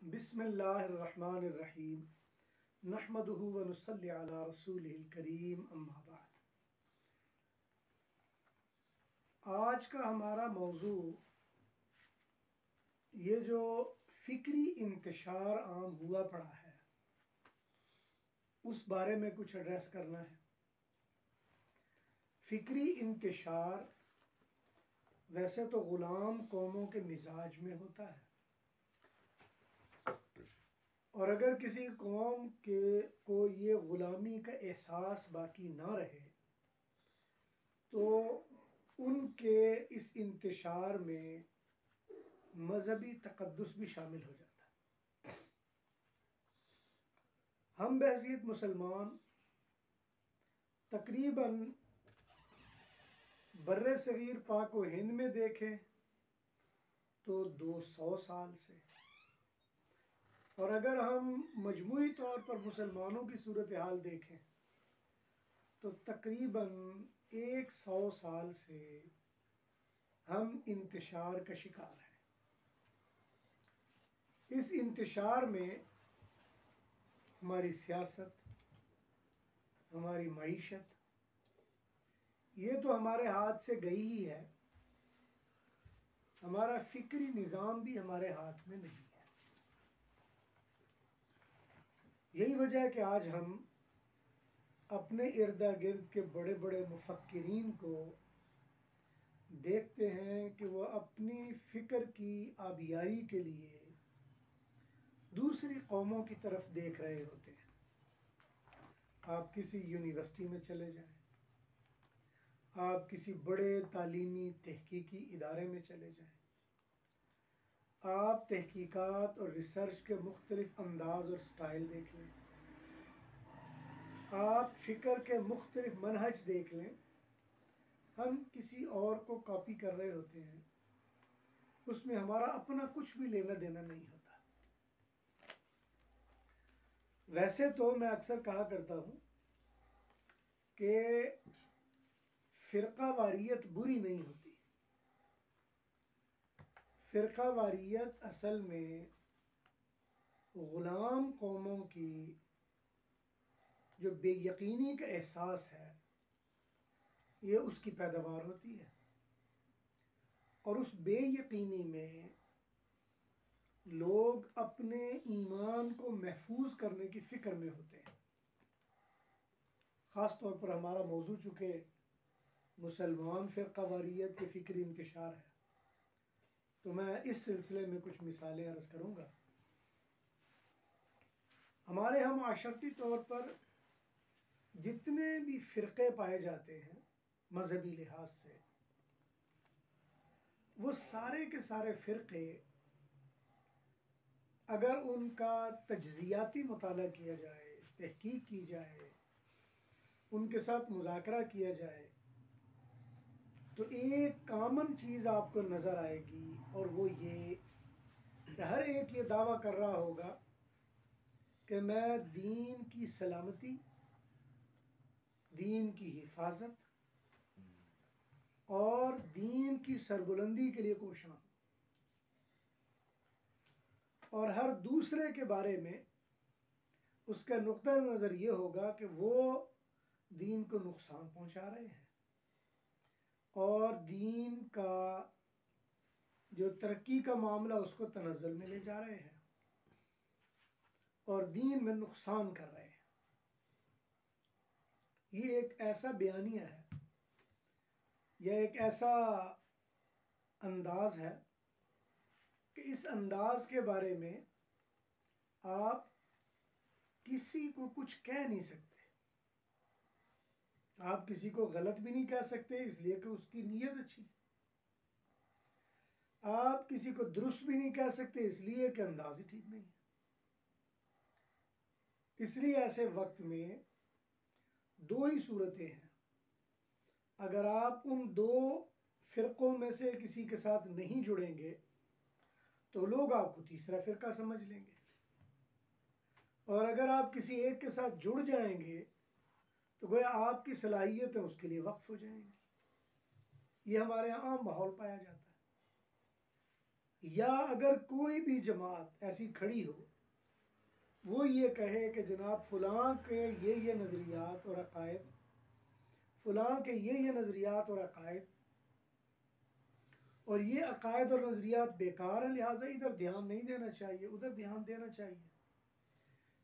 بسم اللہ الرحمن الرحیم نحمدہ ونصلی علی رسولہ الکریم اما بعد۔ آج کا ہمارا موضوع یہ جو فکری انتشار عام ہوا پڑا ہے اس بارے میں کچھ ایڈریس کرنا ہے۔ فکری انتشار ویسے تو غلام قوموں کے مزاج میں ہوتا ہے، اور اگر کسی قوم کو یہ غلامی کا احساس باقی نہ رہے تو ان کے اس انتشار میں مذہبی تقدس بھی شامل ہو جاتا ہے۔ ہم بحیثیت مسلمان تقریباً بر صغیر پاک و ہند میں دیکھیں تو 200 سال سے، اور اگر ہم مجموعی طور پر مسلمانوں کی صورتحال دیکھیں تو تقریباً 100 سال سے ہم انتشار کا شکار ہیں۔ اس انتشار میں ہماری سیاست، ہماری معیشت یہ تو ہمارے ہاتھ سے گئی ہی ہے، ہمارا فکری نظام بھی ہمارے ہاتھ میں نہیں ہے۔ یہی وجہ ہے کہ آج ہم اپنے ارد گرد کے بڑے بڑے مفکرین کو دیکھتے ہیں کہ وہ اپنی فکر کی آبیاری کے لیے دوسری قوموں کی طرف دیکھ رہے ہوتے ہیں۔ آپ کسی یونیورسٹی میں چلے جائیں، آپ کسی بڑے تعلیمی تحقیقی ادارے میں چلے جائیں، آپ تحقیقات اور ریسرچ کے مختلف انداز اور سٹائل دیکھ لیں، آپ فکر کے مختلف منہج دیکھ لیں، ہم کسی اور کو کاپی کر رہے ہوتے ہیں، اس میں ہمارا اپنا کچھ بھی لینا دینا نہیں ہوتا۔ ویسے تو میں اکثر کہا کرتا ہوں کہ فرقہ واریت بری نہیں ہوتی۔ فرقہ واریت اصل میں غلام قوموں کی جو بے یقینی کا احساس ہے یہ اس کی پیداوار ہوتی ہے، اور اس بے یقینی میں لوگ اپنے ایمان کو محفوظ کرنے کی فکر میں ہوتے ہیں۔ خاص طور پر ہمارا موضوع چونکہ مسلمان فرقہ واریت کے فکری انتشار ہے تو میں اس سلسلے میں کچھ مثالیں عرض کروں گا۔ ہمارے ہم معاشرتی طور پر جتنے بھی فرقے پائے جاتے ہیں مذہبی لحاظ سے، وہ سارے کے سارے فرقے اگر ان کا تجزیاتی مطالعہ کیا جائے، تحقیق کی جائے، ان کے ساتھ مذاکرہ کیا جائے تو ایک کامن چیز آپ کو نظر آئے گی، اور وہ یہ کہ ہر ایک یہ دعویٰ کر رہا ہوگا کہ میں دین کی سلامتی، دین کی حفاظت اور دین کی سربلندی کے لیے کوشاں ہوں، اور ہر دوسرے کے بارے میں اس کا نقطہ نظر یہ ہوگا کہ وہ دین کو نقصان پہنچا رہے ہیں اور دین کا جو ترقی کا معاملہ اس کو تنزل میں لے جا رہے ہیں اور دین میں نقصان کر رہے ہیں۔ یہ ایک ایسا بیانیہ ہے یا ایک ایسا انداز ہے کہ اس انداز کے بارے میں آپ کسی کو کچھ کہہ نہیں سکتے، آپ کسی کو غلط بھی نہیں کہہ سکتے اس لیے کہ اس کی نیت اچھی، آپ کسی کو درست بھی نہیں کہہ سکتے اس لیے کہ انداز ہی ٹھیک نہیں ہے۔ اس لیے ایسے وقت میں دو ہی صورتیں ہیں، اگر آپ ان دو فرقوں میں سے کسی کے ساتھ نہیں جڑیں گے تو لوگ آپ کو تیسرا فرقہ سمجھ لیں گے، اور اگر آپ کسی ایک کے ساتھ جڑ جائیں گے تو گویا آپ کی صلاحیتیں اس کے لیے وقف ہو جائیں گی۔ یہ ہمارے یہاں عام ماحول پایا جاتا ہے۔ یا اگر کوئی بھی جماعت ایسی کھڑی ہو وہ یہ کہے کہ جناب فلاں کے یہ نظریات اور عقائد، فلاں کے یہ نظریات اور عقائد، اور یہ عقائد اور نظریات بیکار ہیں، لہٰذا ادھر دھیان نہیں دینا چاہیے، ادھر دھیان دینا چاہیے،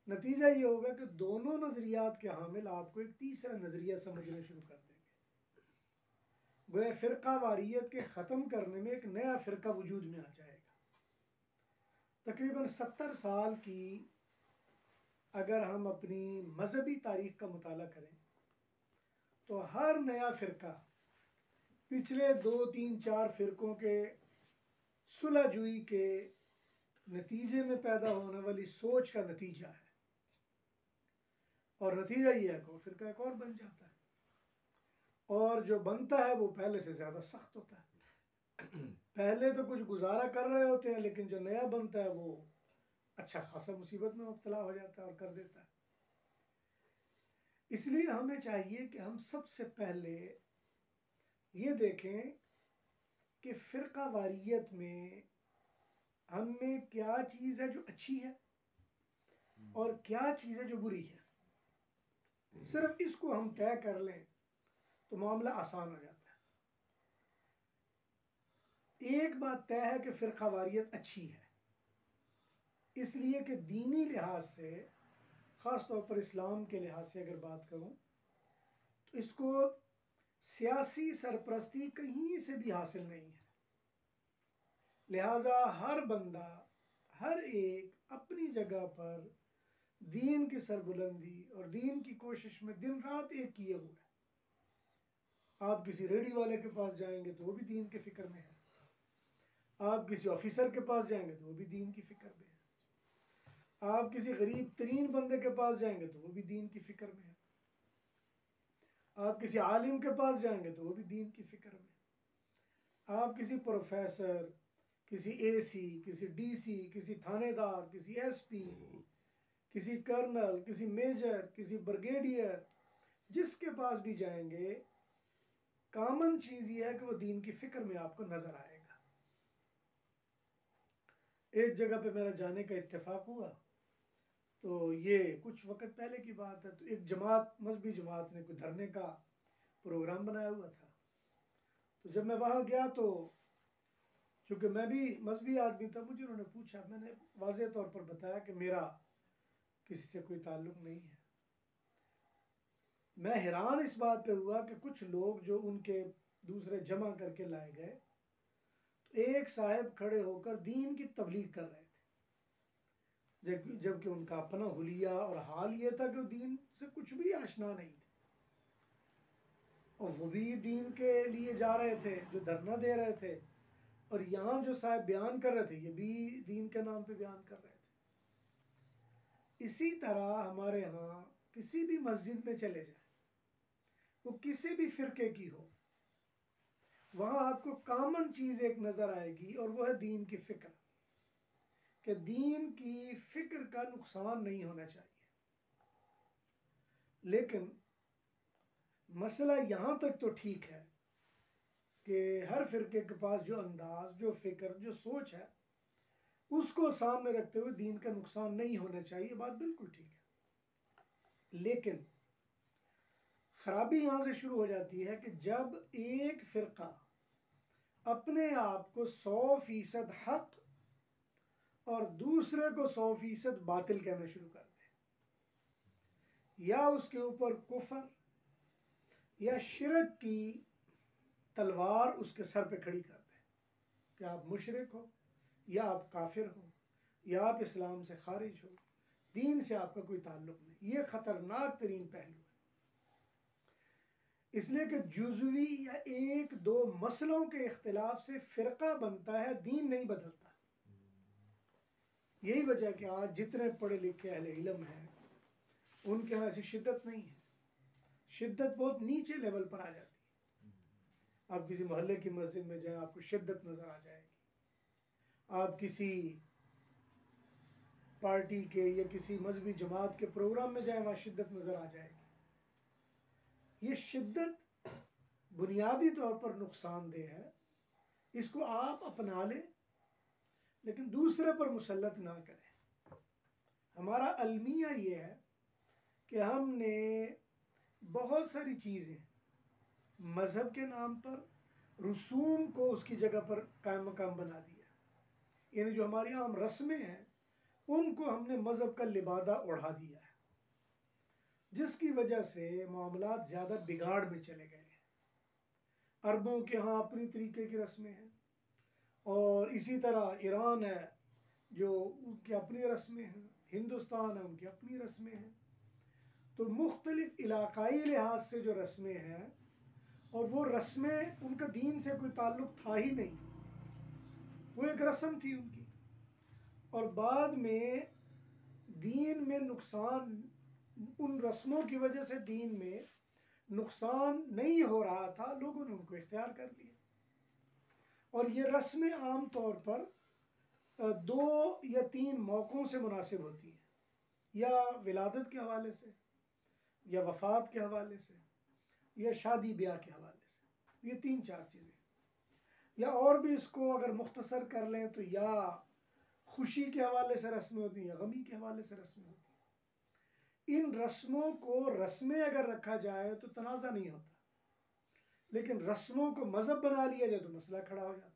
نتیجہ یہ ہوگا کہ دونوں نظریات کے حامل آپ کو ایک تیسرا نظریہ سمجھنا شروع کر دیں گے، گویا فرقہ واریت کے ختم کرنے میں ایک نیا فرقہ وجود میں آ جائے گا۔ تقریباً 70 سال کی اگر ہم اپنی مذہبی تاریخ کا مطالعہ کریں تو ہر نیا فرقہ پچھلے 2 3 4 فرقوں کے صلح جوئی کے نتیجے میں پیدا ہونے والی سوچ کا نتیجہ ہے، اور نتیجہ یہ ہے کہ وہ فرقہ ایک اور بن جاتا ہے، اور جو بنتا ہے وہ پہلے سے زیادہ سخت ہوتا ہے۔ پہلے تو کچھ گزارا کر رہے ہوتے ہیں، لیکن جو نیا بنتا ہے وہ اچھا خاصا مصیبت میں مبتلا ہو جاتا ہے اور کر دیتا ہے۔ اس لیے ہمیں چاہیے کہ ہم سب سے پہلے یہ دیکھیں کہ فرقہ واریت میں ہم میں کیا چیز ہے جو اچھی ہے اور کیا چیز ہے جو بری ہے۔ صرف اس کو ہم طے کر لیں تو معاملہ آسان ہو جاتا ہے۔ ایک بات طے ہے کہ فرقہ واریت اچھی ہے، اس لیے کہ دینی لحاظ سے، خاص طور پر اسلام کے لحاظ سے اگر بات کروں تو اس کو سیاسی سرپرستی کہیں سے بھی حاصل نہیں ہے، لہٰذا ہر بندہ، ہر ایک اپنی جگہ پر دین کی سربلندی اور دین کی کوشش میں دن رات ایک کیے ہوئے ہے۔ آپ کسی ریڈی والے کے پاس جائیں گے تو وہ بھی دین کے فکر میں ہے، آپ کسی آفیسر کے پاس جائیں گے تو وہ بھی دین کی فکر میں ہے، آپ کسی غریب ترین بندے کے پاس جائیں گے تو وہ بھی دین کی فکر میں ہے، آپ کسی عالم کے پاس جائیں گے تو وہ بھی دین کی فکر میں ہے، آپ کسی پروفیسر، کسی اے سی، کسی ڈی سی، کسی تھانے دار، کسی ایس پی، کسی کرنل، کسی میجر، کسی بریگیڈیئر، جس کے پاس بھی جائیں گے کامن چیز یہ ہے کہ وہ دین کی فکر میں آپ کو نظر آئے گا۔ ایک جگہ پہ میرا جانے کا اتفاق ہوا، تو یہ کچھ وقت پہلے کی بات ہے، تو ایک جماعت، مذہبی جماعت نے کوئی دھرنے کا پروگرام بنایا ہوا تھا، تو جب میں وہاں گیا تو چونکہ میں بھی مذہبی آدمی تھا، مجھے انہوں نے پوچھا، میں نے واضح طور پر بتایا کہ میرا کسی سے کوئی تعلق نہیں ہے۔ میں حیران اس بات پہ ہوا کہ کچھ لوگ جو ان کے دوسرے جمع کر کے لائے گئے، تو ایک صاحب کھڑے ہو کر دین کی تبلیغ کر رہے تھے، جبکہ ان کا اپنا حلیہ اور حال یہ تھا کہ وہ دین سے کچھ بھی آشنا نہیں تھے، اور وہ بھی دین کے لیے جا رہے تھے جو دھرنا دے رہے تھے، اور یہاں جو صاحب بیان کر رہے تھے یہ بھی دین کے نام پہ بیان کر رہے تھے۔ اسی طرح ہمارے ہاں کسی بھی مسجد میں چلے جائیں، وہ کسی بھی فرقے کی ہو، وہاں آپ کو کامن چیز ایک نظر آئے گی، اور وہ ہے دین کی فکر، کہ دین کی فکر کا نقصان نہیں ہونا چاہیے۔ لیکن مسئلہ یہاں تک تو ٹھیک ہے کہ ہر فرقے کے پاس جو انداز، جو فکر، جو سوچ ہے، اس کو سامنے رکھتے ہوئے دین کا نقصان نہیں ہونا چاہیے، بات بالکل ٹھیک ہے۔ لیکن خرابی یہاں سے شروع ہو جاتی ہے کہ جب ایک فرقہ اپنے آپ کو 100% حق اور دوسرے کو 100% باطل کہنا شروع کر دے، یا اس کے اوپر کفر یا شرک کی تلوار اس کے سر پہ کھڑی کر دے کہ آپ مشرک ہو، یا آپ کافر ہو، یا آپ اسلام سے خارج ہو، دین سے آپ کا کوئی تعلق نہیں، یہ خطرناک ترین پہلو ہے۔ اس لیے کہ جزوی یا ایک دو مسئلوں کے اختلاف سے فرقہ بنتا ہے، دین نہیں بدلتا۔ یہی وجہ کہ آج جتنے پڑھے لکھے اہل علم ہیں ان کے ہاں ایسی شدت نہیں ہے، شدت بہت نیچے لیول پر آ جاتی ہے۔ آپ کسی محلے کی مسجد میں جائیں آپ کو شدت نظر آ جائے گی، آپ کسی پارٹی کے یا کسی مذہبی جماعت کے پروگرام میں جائیں وہاں شدت نظر آ جائے گی۔ یہ شدت بنیادی طور پر نقصان دہ ہے، اس کو آپ اپنا لیں لیکن دوسرے پر مسلط نہ کریں. ہمارا المیہ یہ ہے کہ ہم نے بہت ساری چیزیں مذہب کے نام پر رسوم کو اس کی جگہ پر قائم مقام بنا دیا. یعنی جو ہماری عام رسمیں ہیں ان کو ہم نے مذہب کا لبادہ اڑھا دیا ہے، جس کی وجہ سے معاملات زیادہ بگاڑ میں چلے گئے ہیں. عربوں کے ہاں اپنی طریقے کی رسمیں ہیں، اور اسی طرح ایران ہے جو ان کی اپنی رسمیں ہیں، ہندوستان ہے ان کی اپنی رسمیں ہیں. تو مختلف علاقائی لحاظ سے جو رسمیں ہیں، اور وہ رسمیں ان کا دین سے کوئی تعلق تھا ہی نہیں، وہ ایک رسم تھی ان کی. اور بعد میں دین میں نقصان، ان رسموں کی وجہ سے دین میں نقصان نہیں ہو رہا تھا، لوگوں نے ان کو اختیار کر لیا. اور یہ رسمیں عام طور پر 2 یا 3 موقعوں سے مناسب ہوتی ہیں، یا ولادت کے حوالے سے، یا وفات کے حوالے سے، یا شادی بیاہ کے حوالے سے. یہ 3-4 چیزیں. یا اور بھی اس کو اگر مختصر کر لیں تو یا خوشی کے حوالے سے رسمیں ہوتی ہیں یا غمی کے حوالے سے رسمیں ہوتی ہیں. ان رسموں کو رسمیں اگر رکھا جائے تو تنازع نہیں ہوتا، لیکن رسموں کو مذہب بنا لیا جائے تو مسئلہ کھڑا ہو جاتا ہے.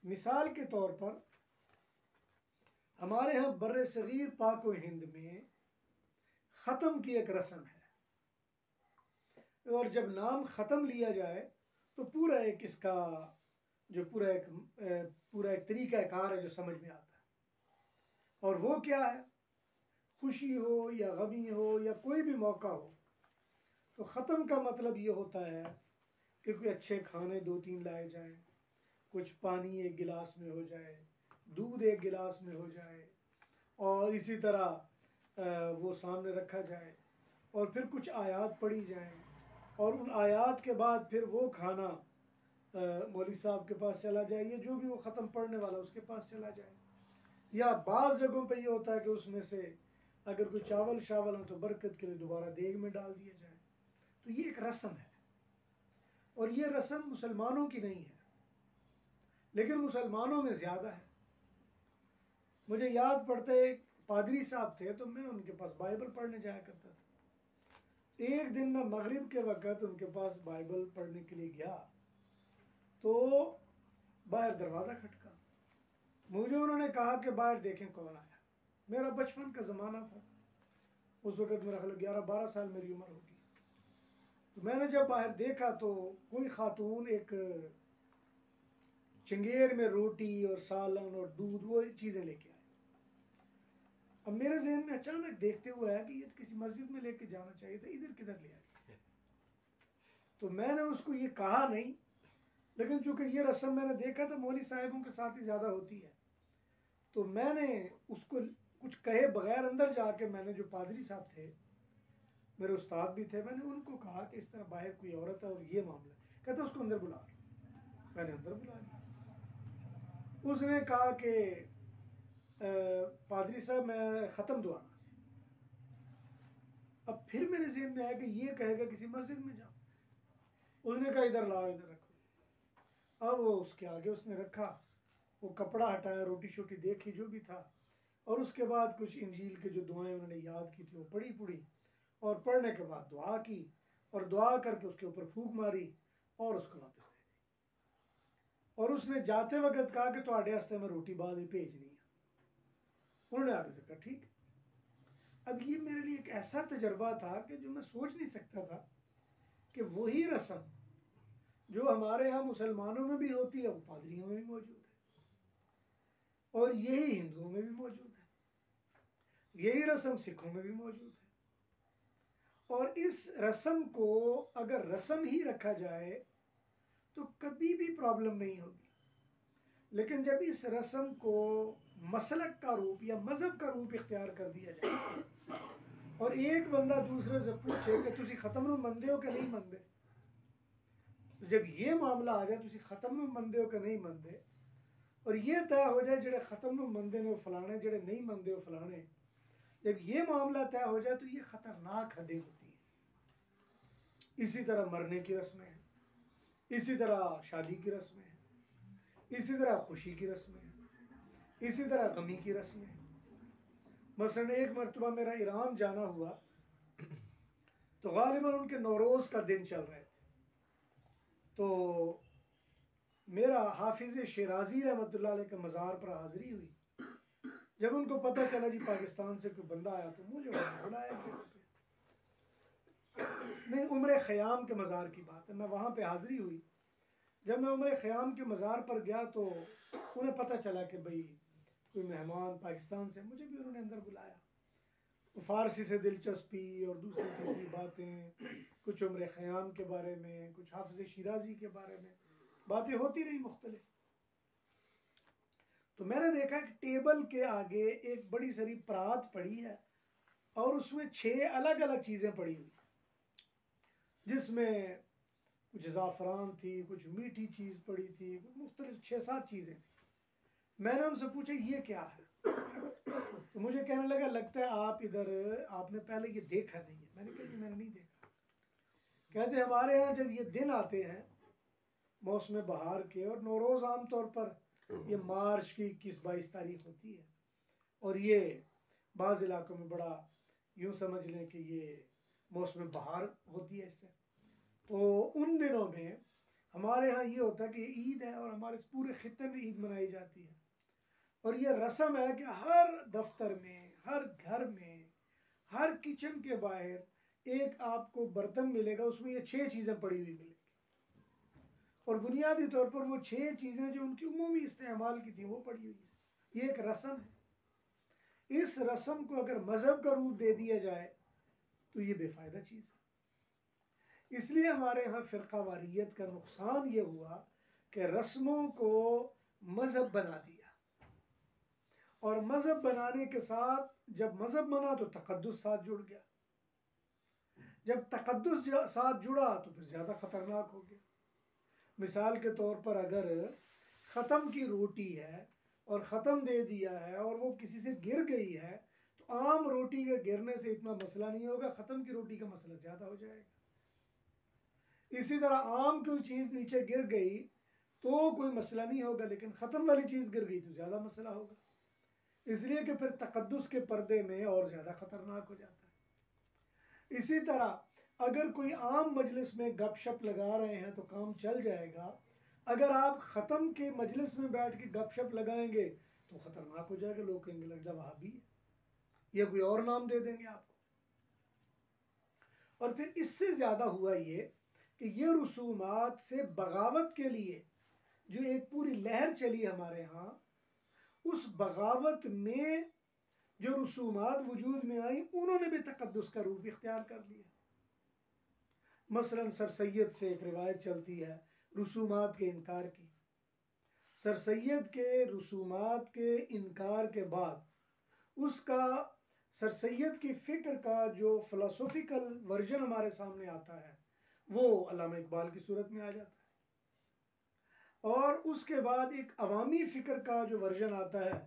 مثال کے طور پر ہمارے ہاں بر صغیر پاک و ہند میں ختم کی ایک رسم ہے، اور جب نام ختم لیا جائے تو پورا ایک اس کا جو پورا ایک طریقہ کار ہے جو سمجھ میں آتا ہے. اور وہ کیا ہے؟ خوشی ہو یا غمی ہو یا کوئی بھی موقع ہو، تو ختم کا مطلب یہ ہوتا ہے کہ کوئی اچھے کھانے 2-3 لائے جائیں، کچھ پانی ایک گلاس میں ہو جائے، دودھ ایک گلاس میں ہو جائے، اور اسی طرح وہ سامنے رکھا جائے، اور پھر کچھ آیات پڑھی جائیں، اور ان آیات کے بعد پھر وہ کھانا مولوی صاحب کے پاس چلا جائے، یا جو بھی وہ ختم پڑھنے والا اس کے پاس چلا جائے. یا بعض جگہوں پہ یہ ہوتا ہے کہ اس میں سے اگر کوئی چاول ہو تو برکت کے لیے دوبارہ دیگ میں ڈال دیا جائے. تو یہ ایک رسم ہے، اور یہ رسم مسلمانوں کی نہیں ہے، لیکن مسلمانوں میں زیادہ ہے. مجھے یاد پڑتے ایک پادری صاحب تھے، تو میں ان کے پاس بائبل پڑھنے جایا کرتا تھا. ایک دن میں مغرب کے وقت ان کے پاس بائبل پڑھنے کے لیے گیا تو باہر دروازہ کھٹکا. مجھے انہوں نے کہا کہ باہر دیکھیں کون آیا. میرا بچپن کا زمانہ تھا، اس وقت میرا خیال 11-12 سال میری عمر ہوگی. تو میں نے جب باہر دیکھا تو کوئی خاتون ایک چنگیر میں روٹی اور سالن اور دودھ وہ چیزیں لے کے آئی. اب میرے ذہن میں اچانک دیکھتے ہوئے ہے کہ یہ کسی مسجد میں لے کے جانا چاہیے تھا، ادھر کدھر لے آئی. تو میں نے اس کو یہ کہا نہیں، لیکن چونکہ یہ رسم میں نے دیکھا تھا مولوی صاحبوں کے ساتھ ہی زیادہ ہوتی ہے، تو میں نے اس کو کچھ کہے بغیر اندر جا کے میں نے جو پادری صاحب تھے، میرے استاد بھی تھے، میں نے ان کو کہا کہ اس طرح باہر کوئی عورت ہے اور یہ معاملہ ہے. کہتے اس کو اندر بلا لو. میں نے اندر بلا لیا. اس نے کہا کہ پادری صاحب میں ختم دعانا سے. اب پھر میرے ذہن میں آیا کہ یہ کہے گا کسی مسجد میں جاؤ. اس نے کہا ادھر لاؤ، ادھر رکھو. اب وہ اس کے آگے اس نے رکھا، وہ کپڑا ہٹایا، روٹی شوٹی دیکھی جو بھی تھا، اور اس کے بعد کچھ انجیل کے جو دعائیں انہوں نے یاد کی تھی وہ پڑھی، اور پڑھنے کے بعد دعا کی، اور دعا کر کے اس کے اوپر پھونک ماری اور اس کو واپس دے دی. اور اس نے جاتے وقت کہا کہ تواڈے واسطے میں روٹی بعد ہی بھیجنی ہے. انہوں نے آگے سے کہا ٹھیک. اب یہ میرے لیے ایک ایسا تجربہ تھا کہ جو میں سوچ نہیں سکتا تھا کہ وہی رسم جو ہمارے ہاں مسلمانوں میں بھی ہوتی ہے وہ پادریوں میں بھی موجود ہے، اور یہی ہندوؤں میں بھی موجود ہے، یہی رسم سکھوں میں بھی موجود ہے. اور اس رسم کو اگر رسم ہی رکھا جائے تو کبھی بھی پرابلم نہیں ہوگی، لیکن جب اس رسم کو مسلک کا روپ یا مذہب کا روپ اختیار کر دیا جائے اور ایک بندہ دوسرے سے پوچھے کہ تسی ختم نو مندے ہو کہ نہیں مندے، تو جب یہ معاملہ آ جائے تسی ختم نو مندے ہو کہ نہیں مندے، اور یہ طے ہو جائے جڑے ختم نو مندے نے وہ فلانے، جڑے نہیں مندے وہ فلانے، جب یہ معاملہ طے ہو جائے تو یہ خطرناک حدیں ہوتی ہیں. اسی طرح مرنے کی رسمیں ہیں، اسی طرح شادی کی رسمیں ہیں، اسی طرح خوشی کی رسمیں ہیں. اسی طرح غمی کی رسمیں، مثلا ایک مرتبہ میرا ایران جانا ہوا تو غالباً ان کے نوروز کا دن چل رہے تھے، تو میرا حافظ شیرازی رحمۃ اللہ علیہ کے مزار پر حاضری ہوئی۔ جب ان کو پتہ چلا جی پاکستان سے کوئی بندہ آیا تو مجھے بلایا نہیں، عمر خیام کے مزار کی بات ہے، میں وہاں پہ حاضری ہوئی۔ جب میں عمر خیام کے مزار پر گیا تو انہیں پتہ چلا کہ بھئی کوئی مہمان پاکستان سے، مجھے بھی انہوں نے اندر بلایا۔ فارسی سے دلچسپی اور دوسری تیسری باتیں، کچھ عمر خیام کے بارے میں، کچھ حافظ شیرازی کے بارے میں باتیں ہوتی رہی مختلف۔ تو میں نے دیکھا کہ ٹیبل کے آگے ایک بڑی ساری پرات پڑی ہے اور اس میں 6 الگ الگ چیزیں پڑی ہوئی، جس میں کچھ زعفران تھی، کچھ میٹھی چیز پڑی تھی، کچھ مختلف 6-7 چیزیں تھیں۔ میں نے ان سے پوچھا یہ کیا ہے؟ تو مجھے کہنے لگا لگتا ہے آپ ادھر آپ نے پہلے یہ دیکھا نہیں ہے۔ میں نے کہا میں نے نہیں دیکھا۔ کہتے ہمارے ہاں جب یہ دن آتے ہیں موسم بہار کے، اور نوروز عام طور پر یہ مارچ کی 21-22 تاریخ ہوتی ہے، اور یہ بعض علاقوں میں بڑا یوں سمجھ لیں کہ یہ موسم بہار ہوتی ہے اس سے، تو ان دنوں میں ہمارے ہاں یہ ہوتا ہے کہ عید ہے اور ہمارے پورے خطے میں عید منائی جاتی ہے، اور یہ رسم ہے کہ ہر دفتر میں، ہر گھر میں، ہر کچن کے باہر ایک آپ کو برتن ملے گا، اس میں یہ 6 چیزیں پڑی ہوئی ملیں گی، اور بنیادی طور پر وہ 6 چیزیں جو ان کی عمومی استعمال کی تھیں وہ پڑی ہوئی ہیں۔ یہ ایک رسم ہے، اس رسم کو اگر مذہب کا روپ دے دیا جائے تو یہ بے فائدہ چیز ہے۔ اس لیے ہمارے ہاں فرقہ واریت کا نقصان یہ ہوا کہ رسموں کو مذہب بنا دیا، اور مذہب بنانے کے ساتھ جب مذہب بنا تو تقدس ساتھ جڑ گیا، جب تقدس ساتھ جڑا تو پھر زیادہ خطرناک ہو گیا۔ مثال کے طور پر اگر ختم کی روٹی ہے اور ختم دے دیا ہے اور وہ کسی سے گر گئی ہے تو عام روٹی کے گرنے سے اتنا مسئلہ نہیں ہوگا، ختم کی روٹی کا مسئلہ زیادہ ہو جائے گا۔ اسی طرح عام کوئی چیز نیچے گر گئی تو کوئی مسئلہ نہیں ہوگا، لیکن ختم والی چیز گر گئی تو زیادہ مسئلہ ہوگا، اس لیے کہ پھر تقدس کے پردے میں اور زیادہ خطرناک ہو جاتا ہے۔ اسی طرح اگر کوئی عام مجلس میں گپ شپ لگا رہے ہیں تو کام چل جائے گا، اگر آپ ختم کے مجلس میں بیٹھ کے گپ شپ لگائیں گے تو خطرناک ہو جائے گا، لوگ کہیں گے لگتا وہابی ہے، یا کوئی اور نام دے دیں گے آپ کو۔ اور پھر اس سے زیادہ ہوا یہ کہ یہ رسومات سے بغاوت کے لیے جو ایک پوری لہر چلی ہمارے ہاں، اس بغاوت میں جو رسومات وجود میں آئی انہوں نے بھی تقدس کا روپ اختیار کر لیا۔ مثلا سر سید سے ایک روایت چلتی ہے رسومات کے انکار کی۔ سر سید کے رسومات کے انکار کے بعد اس کا سر سید کی فکر کا جو فلسفیکل ورژن ہمارے سامنے آتا ہے وہ علامہ اقبال کی صورت میں آ جاتا ہے، اور اس کے بعد ایک عوامی فکر کا جو ورژن آتا ہے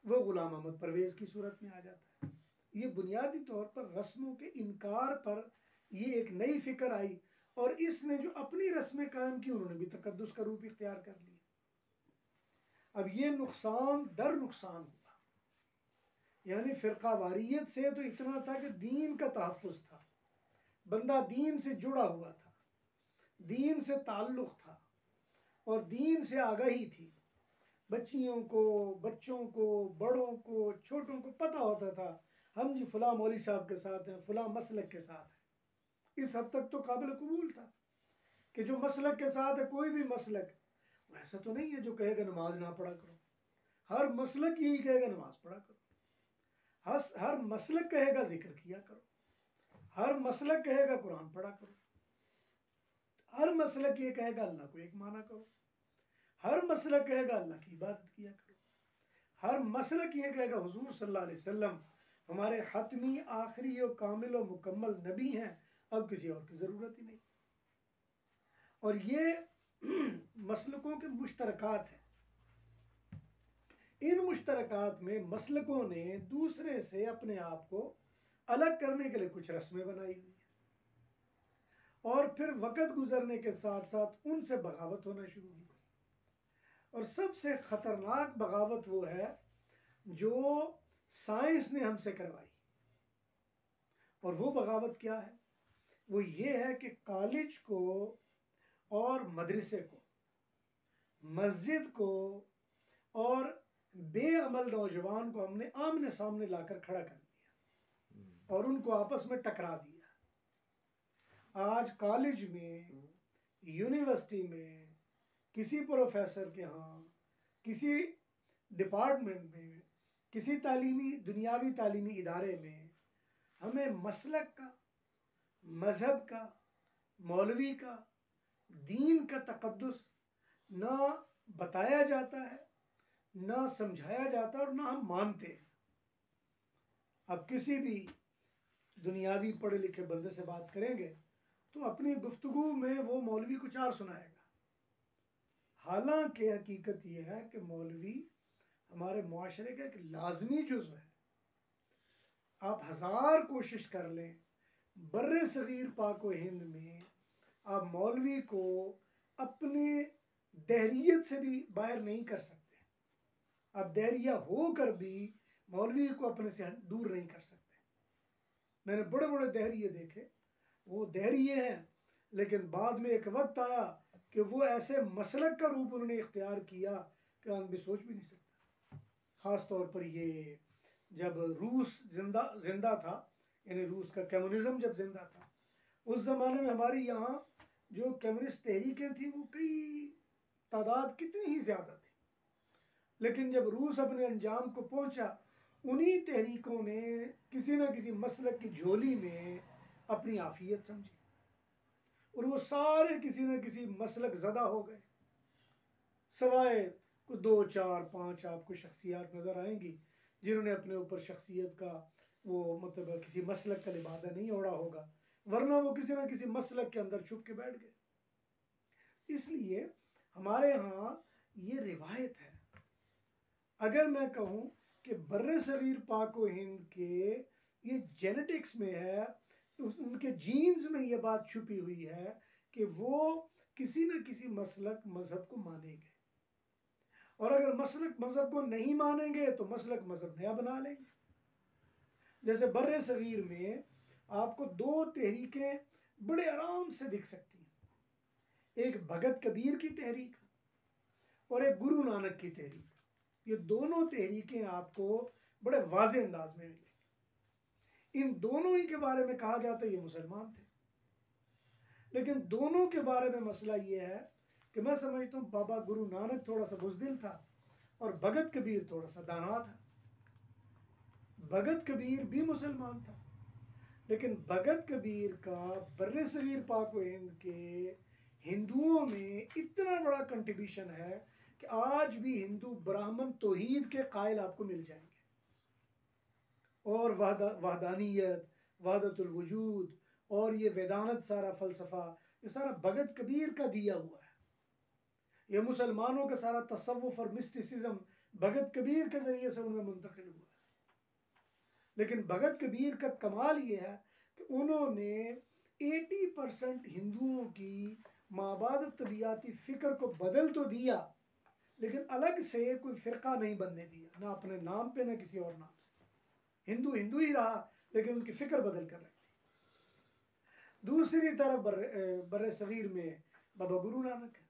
وہ غلام احمد پرویز کی صورت میں آ جاتا ہے۔ یہ بنیادی طور پر رسموں کے انکار پر یہ ایک نئی فکر آئی، اور اس نے جو اپنی رسمیں قائم کی انہوں نے بھی تقدس کا روپ اختیار کر لیا۔ اب یہ نقصان در نقصان ہوا، یعنی فرقہ واریت سے تو اتنا تھا کہ دین کا تحفظ تھا، بندہ دین سے جڑا ہوا تھا، دین سے تعلق تھا اور دین سے آگاہی تھی، بچیوں کو، بچوں کو، بڑوں کو، چھوٹوں کو پتہ ہوتا تھا ہم جی فلاں مولوی صاحب کے ساتھ ہیں، فلاں مسلک کے ساتھ ہیں۔ اس حد تک تو قابل قبول تھا کہ جو مسلک کے ساتھ ہے، کوئی بھی مسلک ایسا تو نہیں ہے جو کہے گا نماز نہ پڑھا کرو، ہر مسلک یہی کہے گا نماز پڑھا کرو، ہر مسلک کہے گا ذکر کیا کرو، ہر مسلک کہے گا قرآن پڑھا کرو، ہر مسلک یہ کہے گا اللہ کو ایک مانا کرو، ہر مسلک کہے گا اللہ کی عبادت کیا کرو، ہر مسلک یہ کہے گا حضور صلی اللہ علیہ وسلم ہمارے حتمی آخری و کامل و مکمل نبی ہیں، اب کسی اور کی ضرورت ہی نہیں۔ اور یہ مسلکوں کے مشترکات ہیں، ان مشترکات میں مسلکوں نے دوسرے سے اپنے آپ کو الگ کرنے کے لیے کچھ رسمیں بنائی ہوئی ہیں، اور پھر وقت گزرنے کے ساتھ ساتھ ان سے بغاوت ہونا شروع ہوئی۔ اور سب سے خطرناک بغاوت وہ ہے جو سائنس نے ہم سے کروائی. اور وہ بغاوت کیا ہے؟ وہ یہ ہے کہ کالج کو اور مدرسے کو، مسجد کو اور بے عمل نوجوان کو ہم نے آمنے سامنے لا کر کھڑا کر دیا اور ان کو آپس میں ٹکرا دیا. آج کالج میں، یونیورسٹی میں، کسی پروفیسر کے ہاں، کسی ڈپارٹمنٹ میں، کسی دنیاوی تعلیمی ادارے میں ہمیں مسلک کا، مذہب کا، مولوی کا، دین کا تقدس نہ بتایا جاتا ہے، نہ سمجھایا جاتا اور نہ ہم مانتے ہیں. اب کسی بھی دنیاوی پڑھے لکھے بندے سے بات کریں گے تو اپنی گفتگو میں وہ مولوی کچھ اور سنائے گا، حالانکہ حقیقت یہ ہے کہ مولوی ہمارے معاشرے کا ایک لازمی جزو ہے. آپ 1000 کوشش کر لیں، بر صغیر پاک و ہند میں آپ مولوی کو اپنے دہریت سے بھی باہر نہیں کر سکتے. آپ دہریہ ہو کر بھی مولوی کو اپنے سے دور نہیں کر سکتے. میں نے بڑے بڑے دہریے دیکھے، وہ دہریے ہیں لیکن بعد میں ایک وقت آیا کہ وہ ایسے مسلک کا روپ انہوں نے اختیار کیا کہ ہم بھی سوچ بھی نہیں سکتا. خاص طور پر یہ جب روس زندہ تھا، یعنی روس کا کمیونزم جب زندہ تھا، اس زمانے میں ہماری یہاں جو کمیونسٹ تحریکیں تھیں وہ کئی تعداد کتنی ہی زیادہ تھی. لیکن جب روس اپنے انجام کو پہنچا، انہی تحریکوں نے کسی نہ کسی مسلک کی جھولی میں اپنی عافیت سمجھی اور وہ سارے کسی نہ کسی مسلک زدہ ہو گئے، سوائے 2 4 5 آپ کو شخصیات نظر آئیں گی جنہوں نے اپنے اوپر شخصیت کا وہ مطلب کسی مسلک کا لبادہ نہیں اوڑا ہوگا، ورنہ وہ کسی نہ کسی مسلک کے اندر چھپ کے بیٹھ گئے. اس لیے ہمارے ہاں یہ روایت ہے. اگر میں کہوں کہ بر صغیر پاک و ہند کے یہ جینیٹکس میں ہے، ان کے جینز میں یہ بات چھپی ہوئی ہے کہ وہ کسی نہ کسی مسلک مذہب کو مانیں گے، اور اگر مسلک مذہب کو نہیں مانیں گے تو مسلک مذہب نیا بنا لیں گے. جیسے بر صغیر میں آپ کو 2 تحریکیں بڑے آرام سے دکھ سکتی ہیں، ایک بھگت کبیر کی تحریک اور ایک گرو نانک کی تحریک. یہ دونوں تحریکیں آپ کو بڑے واضح انداز میں ملیں گی. ان دونوں ہی کے بارے میں کہا جاتا ہے یہ مسلمان تھے، لیکن دونوں کے بارے میں مسئلہ یہ ہے کہ میں سمجھتا ہوں بابا گرو نانک تھوڑا سا بزدل تھا اور بھگت کبیر تھوڑا سا دانا تھا. بھگت کبیر بھی مسلمان تھا، لیکن بھگت کبیر کا بر صغیر پاک و ہند کے ہندوؤں میں اتنا بڑا کنٹریبیوشن ہے کہ آج بھی ہندو براہمن توحید کے قائل آپ کو مل جائیں گے، اور وحدانیت، وحدت الوجود اور یہ ویدانت سارا فلسفہ یہ سارا بھگت کبیر کا دیا ہوا ہے. یہ مسلمانوں کا سارا تصوف اور مسٹیسزم بھگت کبیر کے ذریعے سے ان میں منتقل ہوا ہے. لیکن بھگت کبیر کا کمال یہ ہے کہ انہوں نے 80% ہندوؤں کی مابعد طبیعتی فکر کو بدل تو دیا، لیکن الگ سے کوئی فرقہ نہیں بننے دیا، نہ اپنے نام پہ نہ کسی اور نام سے. ہندو ہندو ہی رہا لیکن ان کی فکر بدل کر رکھ دی. دوسری طرف بر صغیر میں بابا گرو نانک ہے.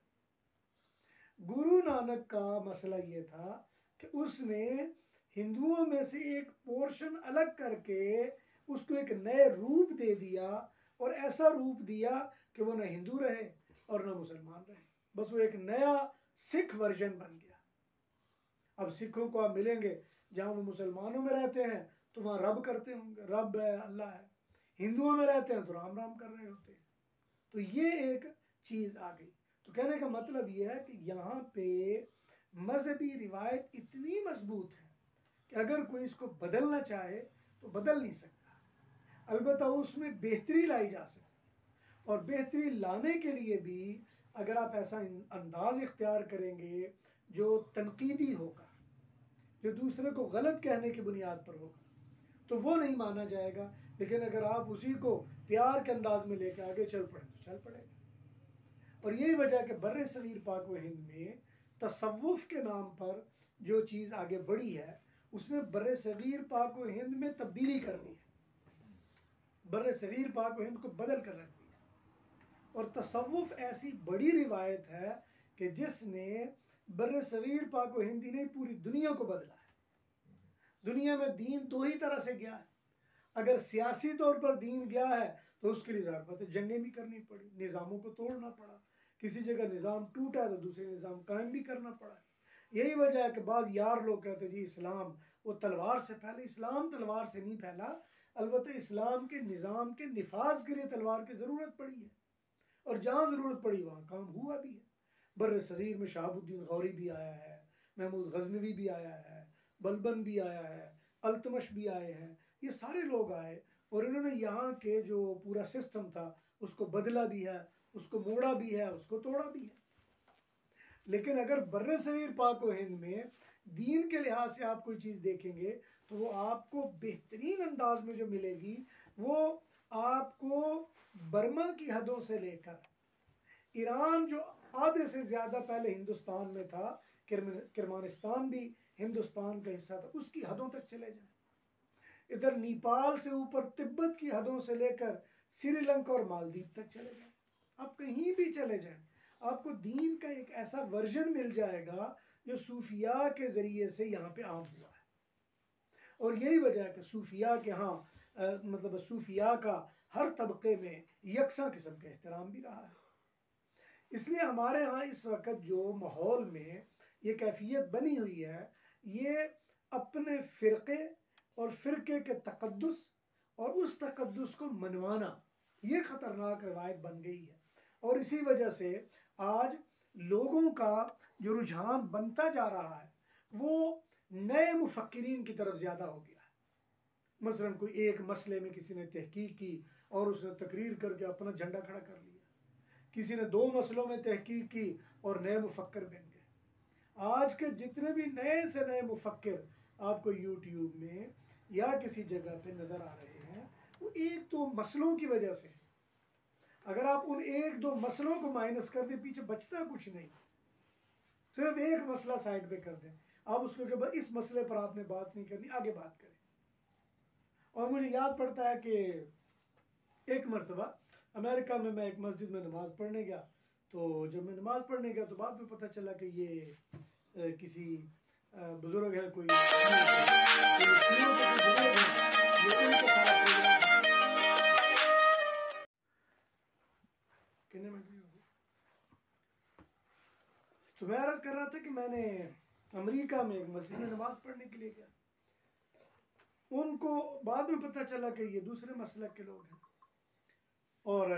گرو نانک کا مسئلہ یہ تھا کہ اس نے ہندوؤں میں سے ایک پورشن الگ کر کے اس کو ایک نئے روپ دے دیا، اور ایسا روپ دیا کہ وہ نہ ہندو رہے اور نہ مسلمان رہے، بس وہ ایک نیا سکھ ورژن بن گیا. اب سکھوں کو آپ ملیں گے جہاں وہ مسلمانوں میں رہتے ہیں تو وہاں رب کرتے ہوں گے، رب ہے، اللہ ہے. ہندوؤں میں رہتے ہیں تو رام رام کر رہے ہوتے ہیں. تو یہ ایک چیز آ گئی. تو کہنے کا مطلب یہ ہے کہ یہاں پہ مذہبی روایت اتنی مضبوط ہے کہ اگر کوئی اس کو بدلنا چاہے تو بدل نہیں سکتا. البتہ اس میں بہتری لائی جا سکتی، اور بہتری لانے کے لیے بھی اگر آپ ایسا انداز اختیار کریں گے جو تنقیدی ہوگا، جو دوسرے کو غلط کہنے کی بنیاد پر ہوگا، تو وہ نہیں مانا جائے گا. لیکن اگر آپ اسی کو پیار کے انداز میں لے کے آگے چل پڑے تو چل پڑے گا. اور یہی وجہ کہ بر صغیر پاک و ہند میں تصوف کے نام پر جو چیز آگے بڑھی ہے اس نے بر صغیر پاک و ہند میں تبدیلی کر دی ہے، بر صغیر پاک و ہند کو بدل کر رکھ دیا۔ اور تصوف ایسی بڑی روایت ہے کہ جس نے بر صغیر پاک و ہند ہی نہیں پوری دنیا کو بدلا ہے۔ دنیا میں دین دو ہی طرح سے گیا ہے، اگر سیاسی طور پر دین گیا ہے تو اس کے لیے ظاہر بات ہے جنگیں بھی کرنی پڑی، نظاموں کو توڑنا پڑا، کسی جگہ نظام ٹوٹا ہے تو دوسرے نظام قائم بھی کرنا پڑا۔ یہی وجہ ہے کہ بعض یار لوگ کہتے ہیں جی اسلام وہ تلوار سے پھیلا، اسلام تلوار سے نہیں پھیلا، البتہ اسلام کے نظام کے نفاذ کے لیے تلوار کی ضرورت پڑی ہے، اور جہاں ضرورت پڑی وہاں کام ہوا بھی ہے۔ بر صغیر میں شہاب الدین غوری بھی آیا ہے، محمود غزنوی بھی آیا ہے، بلبن بھی آیا ہے، التمش بھی آئے ہیں، یہ سارے لوگ آئے اور انہوں نے یہاں کے جو پورا سسٹم تھا اس کو بدلا بھی ہے، اس کو موڑا بھی ہے، اس کو توڑا بھی ہے۔ لیکن اگر بر صغیر پاک و ہند میں دین کے لحاظ سے آپ کوئی چیز دیکھیں گے تو وہ آپ کو بہترین انداز میں جو ملے گی وہ آپ کو برما کی حدوں سے لے کر ایران جو آدھے سے زیادہ پہلے ہندوستان میں تھا، کرمانستان بھی ہندوستان کا حصہ تھا، اس کی حدوں تک چلے جائیں، ادھر نیپال سے اوپر تبت کی حدوں سے لے کر سری لنکا اور مالدیپ تک چلے جائیں، آپ کہیں بھی چلے جائیں، آپ کو دین کا ایک ایسا ورژن مل جائے گا جو صوفیاء کے ذریعے سے یہاں پہ عام ہوا ہے۔ اور یہی وجہ ہے کہ صوفیاء کے ہاں مطلب صوفیاء کا ہر طبقے میں یکساں قسم کا احترام بھی رہا ہے۔ اس لیے ہمارے ہاں اس وقت جو ماحول میں یہ کیفیت بنی ہوئی ہے، یہ اپنے فرقے اور فرقے کے تقدس اور اس تقدس کو منوانا، یہ خطرناک روایت بن گئی ہے۔ اور اسی وجہ سے آج لوگوں کا جو رجحان بنتا جا رہا ہے وہ نئے مفکرین کی طرف زیادہ ہو گیا ہے۔ مثلا کوئی ایک مسئلے میں کسی نے تحقیق کی اور اس نے تقریر کر کے اپنا جھنڈا کھڑا کر لیا، کسی نے دو مسئلوں میں تحقیق کی اور نئے مفکر بن گئے۔ آج کے جتنے بھی نئے سے نئے مفکر آپ کو یوٹیوب میں یا کسی جگہ پہ نظر آ رہے ہیں وہ ایک دو مسئلوں کی وجہ سے، اگر آپ ان ایک دو مسئلوں کو مائنس کر دیں پیچھے بچتا کچھ نہیں، صرف ایک مسئلہ سائڈ پہ کر دیں، آپ اس کو کہ بس اس مسئلے پر آپ نے بات نہیں کرنی، آگے بات کریں۔ اور مجھے یاد پڑتا ہے کہ ایک مرتبہ امریکہ میں ایک مسجد میں نماز پڑھنے گیا، تو جب میں نماز پڑھنے گیا تو بعد میں پتہ چلا کہ یہ کسی بزرگ ہے، کوئی تو میں عرض کر رہا تھا کہ میں نے امریکہ میں ایک مسجد میں نماز پڑھنے کے لیے گیا، ان کو بعد میں پتہ چلا کہ یہ دوسرے مسلک کے لوگ ہیں، اور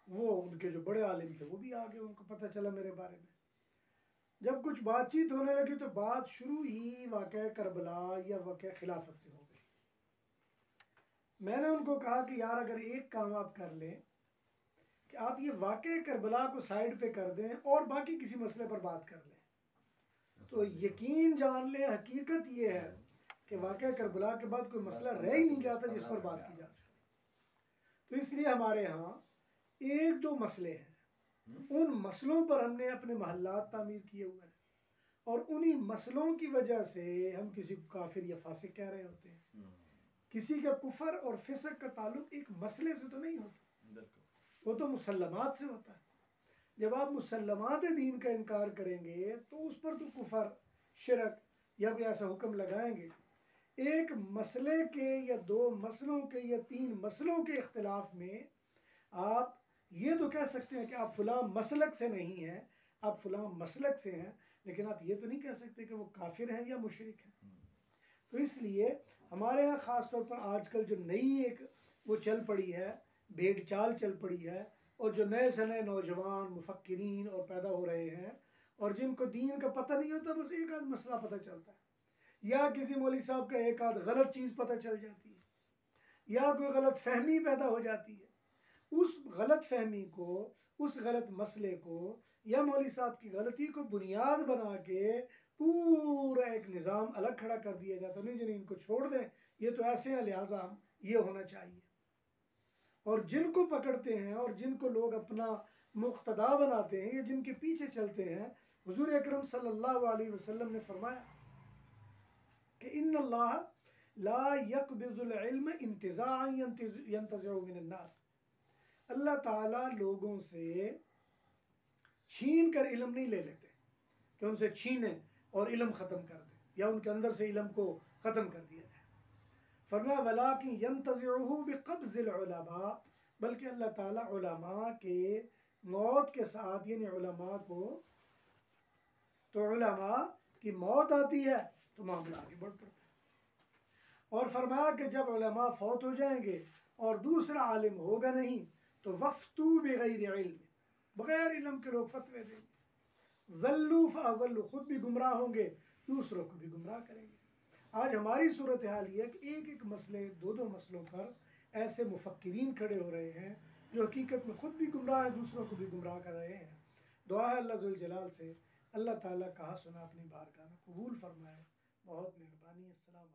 وہ ان کے جو بڑے عالم تھے وہ بھی آگے، ان کو پتہ چلا میرے بارے میں۔ جب کچھ بات چیت ہونے لگی تو بات شروع ہی واقعہ کربلا یا واقعہ خلافت سے ہو گئی۔ میں نے ان کو کہا کہ یار اگر ایک کام آپ کر لیں کہ آپ یہ واقعہ کربلا کو سائیڈ پہ کر دیں اور باقی کسی مسئلے پر بات کر لیں تو یقین جان لیں حقیقت یہ ہے کہ واقعہ کربلا کے بعد کوئی مسئلہ رہ ہی نہیں گیا تھا جس پر بات کی جا سکتی۔ تو اس لیے ہمارے ہاں ایک دو مسئلے ہیں، ان مسئلوں پر ہم نے اپنے محلات تعمیر کیے ہوئے ہیں، اور انہی مسئلوں کی وجہ سے ہم کسی کو کافر یا فاسق کہہ رہے ہوتے ہیں۔ کسی کا کفر اور فسق کا تعلق ایک مسئلے سے تو نہیں ہوتا، وہ تو مسلمات سے ہوتا ہے۔ جب آپ مسلمات دین کا انکار کریں گے تو اس پر تو کفر، شرک یا کوئی ایسا حکم لگائیں گے۔ ایک مسئلے کے یا دو مسئلوں کے یا تین مسئلوں کے اختلاف میں آپ یہ تو کہہ سکتے ہیں کہ آپ فلاں مسلک سے نہیں ہیں، آپ فلاں مسلک سے ہیں، لیکن آپ یہ تو نہیں کہہ سکتے کہ وہ کافر ہیں یا مشرک ہیں۔ تو اس لیے ہمارے ہاں خاص طور پر آج کل جو نئی ایک وہ چل پڑی ہے، بھیڑ چال چل پڑی ہے، اور جو نئے سے نئے نوجوان مفکرین اور پیدا ہو رہے ہیں اور جن کو دین کا پتہ نہیں ہوتا، بس ایک آدھ مسئلہ پتہ چلتا ہے، یا کسی مولوی صاحب کا ایک آدھ غلط چیز پتہ چل جاتی ہے، یا کوئی غلط فہمی پیدا ہو جاتی ہے، اس غلط فہمی کو، اس غلط مسئلے کو یا مولوی صاحب کی غلطی کو بنیاد بنا کے پورا ایک نظام الگ کھڑا کر دیا جاتا، نہیں جنہیں ان کو چھوڑ دیں، یہ تو ایسے ہیں لہٰذا یہ ہونا چاہیے۔ اور جن کو پکڑتے ہیں اور جن کو لوگ اپنا مقتدا بناتے ہیں یا جن کے پیچھے چلتے ہیں، حضور اکرم صلی اللہ علیہ وسلم نے فرمایا کہ ان اللہ لا يقبض العلم انتزاعا ينتزع من الناس، اللہ تعالیٰ لوگوں سے چھین کر علم نہیں لے لیتے کہ ان سے چھینیں اور علم ختم کر دیں یا ان کے اندر سے علم کو ختم کر دیا جائے. فرمایا وَلَٰكِن يَنْتَزِعُهُ بِقَبْضِ الْعُلَمَاء، بلکہ اللہ تعالیٰ علماء کے موت کے ساتھ، یعنی علماء کو، تو علماء کی موت آتی ہے تو معاملہ آگے بڑھ پڑتا ہے. اور فرمایا کہ جب علماء فوت ہو جائیں گے اور دوسرا عالم ہوگا نہیں تو وَافْتُوا بِغَيْرِ عِلْمٍ، بغیر علم کے لوگ فتوے دیں گے. ضلوا فاضلوا، خود بھی گمراہ ہوں گے، دوسروں کو بھی گمراہ کریں گے. آج ہماری صورتحال یہ ہے کہ ایک ایک مسئلے، دو دو مسئلوں پر ایسے مفکرین کھڑے ہو رہے ہیں جو حقیقت میں خود بھی گمراہ ہیں، دوسروں کو بھی گمراہ کر رہے ہیں. دعا ہے اللہ ذوالجلال سے اللہ تعالیٰ کہا سنا اپنی بارگاہ میں قبول فرمائے. بہت مہربانی. السلام علیکم.